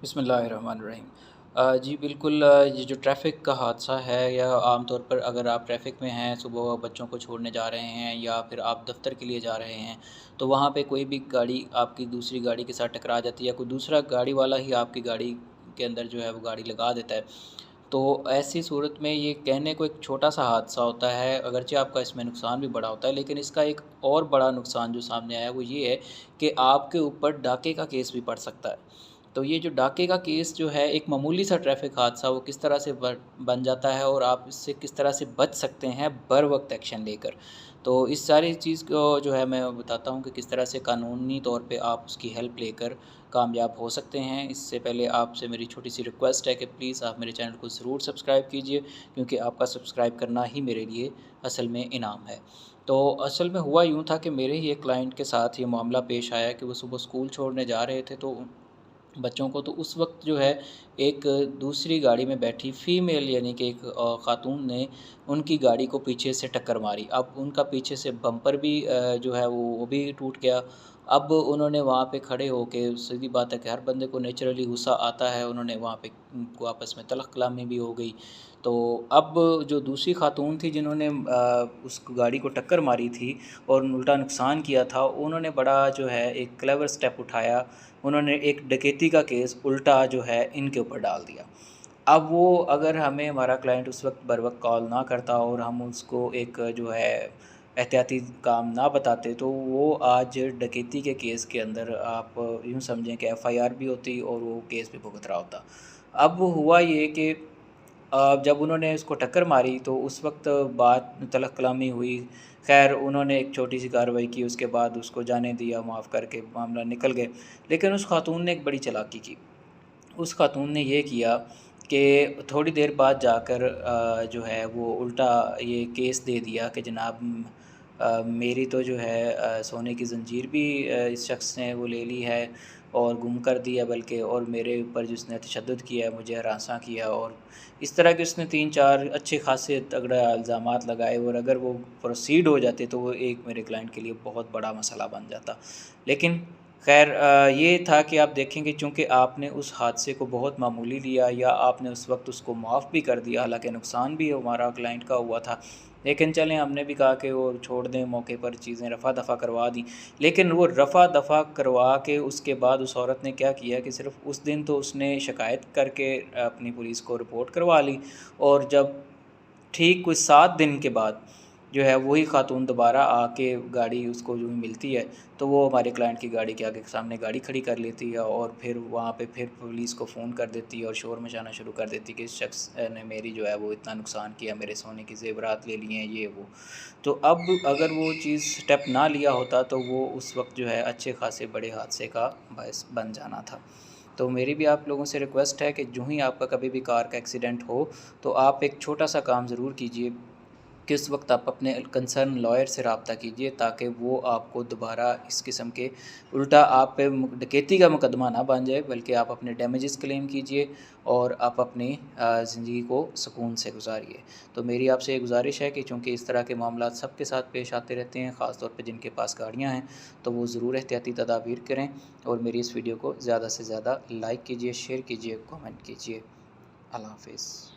बिस्मिल्लाहिर्रहमानिर्रहीम। जी बिल्कुल, ये जो ट्रैफ़िक का हादसा है या आम तौर पर अगर आप ट्रैफ़िक में हैं, सुबह बच्चों को छोड़ने जा रहे हैं या फिर आप दफ़्तर के लिए जा रहे हैं, तो वहाँ पे कोई भी गाड़ी आपकी दूसरी गाड़ी के साथ टकरा जाती है या कोई दूसरा गाड़ी वाला ही आपकी गाड़ी के अंदर जो है वो गाड़ी लगा देता है। तो ऐसी सूरत में ये कहने को एक छोटा-सा हादसा होता है, अगरचे आपका इसमें नुकसान भी बड़ा होता है, लेकिन इसका एक और बड़ा नुकसान जो सामने आया है वो ये है कि आपके ऊपर डाके का केस भी पड़ सकता है। तो ये जो डाके का केस जो है, एक मामूली सा ट्रैफ़िक हादसा वो किस तरह से बन जाता है और आप इससे किस तरह से बच सकते हैं बर वक़्त एक्शन लेकर। तो इस सारी चीज़ को जो है मैं बताता हूँ कि किस तरह से कानूनी तौर पे आप उसकी हेल्प लेकर कामयाब हो सकते हैं। इससे पहले आपसे मेरी छोटी-सी रिक्वेस्ट है कि प्लीज़ आप मेरे चैनल को ज़रूर सब्सक्राइब कीजिए, क्योंकि आपका सब्सक्राइब करना ही मेरे लिए असल में इनाम है। तो असल में हुआ यूँ था कि मेरे ही एक क्लाइंट के साथ ये मामला पेश आया कि वो सुबह स्कूल छोड़ने जा रहे थे, तो बच्चों को, तो उस वक़्त जो है एक दूसरी गाड़ी में बैठी फ़ीमेल यानी कि एक ख़ातून ने उनकी गाड़ी को पीछे से टक्कर मारी। अब उनका पीछे से बम्पर भी जो है वो भी टूट गया। अब उन्होंने वहाँ पे खड़े होके, सीधी बात है कि हर बंदे को नेचुरली गुस्सा आता है, उन्होंने वहाँ पे उनको आपस में तलख़ कलामी भी हो गई। तो अब जो दूसरी ख़ातून थी जिन्होंने उस गाड़ी को टक्कर मारी थी और उल्टा नुकसान किया था, उन्होंने बड़ा जो है एक क्लेवर स्टेप उठाया। उन्होंने एक डकैती का केस उल्टा जो है इनके ऊपर डाल दिया। अब वो, अगर हमें हमारा क्लाइंट उस वक़्त बर वक़्त कॉल ना करता और हम उसको एक जो है एहतियाती काम ना बताते, तो वो आज डकैती के केस के अंदर आप यूँ समझें कि एफ़आईआर भी होती और वो केस भी भुगत रहा होता। अब हुआ ये कि जब उन्होंने उसको टक्कर मारी तो उस वक़्त बात तलख़ कलामी हुई। ख़ैर उन्होंने एक छोटी-सी कार्रवाई की, उसके बाद उसको जाने दिया, माफ़ करके मामला निकल गए। लेकिन उस ख़ातून ने एक बड़ी चालाकी की। उस ख़ातून ने ये किया कि थोड़ी देर बाद जाकर जो है वो उल्टा ये केस दे दिया कि जनाब मेरी तो जो है सोने की ज़ंजीर भी इस शख़्स ने वो ले ली है और गुम कर दी है, बल्कि और मेरे ऊपर जिसने तशद्दुद किया है, मुझे हरासा किया, और इस तरह के उसने 3-4 अच्छे ख़ासे तगड़ा इल्ज़ामात लगाए, और अगर वो प्रोसीड हो जाते तो वो एक मेरे क्लाइंट के लिए बहुत बड़ा मसला बन जाता। लेकिन ख़ैर ये था कि आप देखेंगे, चूँकि आपने उस हादसे को बहुत मामूली लिया या आपने उस वक़्त उसको माफ़ भी कर दिया, हालाँकि नुकसान भी हमारा क्लाइंट का हुआ था। लेकिन चलें, हमने भी कहा कि वो छोड़ दें, मौके पर चीज़ें रफ़ा-दफ़ा करवा दी। लेकिन वो रफ़ा-दफ़ा करवा के उसके बाद उस औरत ने क्या किया कि सिर्फ़ उस दिन तो उसने शिकायत करके अपनी पुलिस को रिपोर्ट करवा ली, और जब ठीक कोई 7 दिन के बाद जो है वही ख़ातून दोबारा आके गाड़ी उसको जो मिलती है, तो वो हमारे क्लाइंट की गाड़ी के आगे सामने गाड़ी खड़ी कर लेती है और फिर वहाँ पे फिर पुलिस को फ़ोन कर देती है और शोर मचाना शुरू कर देती है कि इस शख़्स ने मेरी जो है वो इतना नुकसान किया, मेरे सोने के ज़ेवरात ले लिए हैं, ये वो। तो अब अगर वो चीज़ स्टेप ना लिया होता तो वो उस वक़्त जो है अच्छे ख़ासे बड़े हादसे का बायस बन जाना था। तो मेरी भी आप लोगों से रिक्वेस्ट है कि जो ही आपका कभी भी कार का एक्सीडेंट हो, तो आप एक छोटा-सा काम ज़रूर कीजिए कि उस वक़्त आप अपने कंसर्न लॉयर से राब्ता कीजिए, ताकि वो आपको दोबारा इस किस्म के उल्टा आप पे डकैती का मुकदमा ना बन जाए, बल्कि आप अपने डैमेजेस क्लेम कीजिए और आप अपनी ज़िंदगी को सुकून से गुज़ारिए। तो मेरी आपसे ये गुज़ारिश है कि चूँकि इस तरह के मामलात सबके साथ पेश आते रहते हैं, ख़ास तौर पे जिनके पास गाड़ियाँ हैं, तो वो ज़रूर एहतियाती तदाबीर करें और मेरी इस वीडियो को ज़्यादा से ज़्यादा लाइक कीजिए, शेयर कीजिए, कमेंट कीजिए। अल्लाह हाफ़िज़।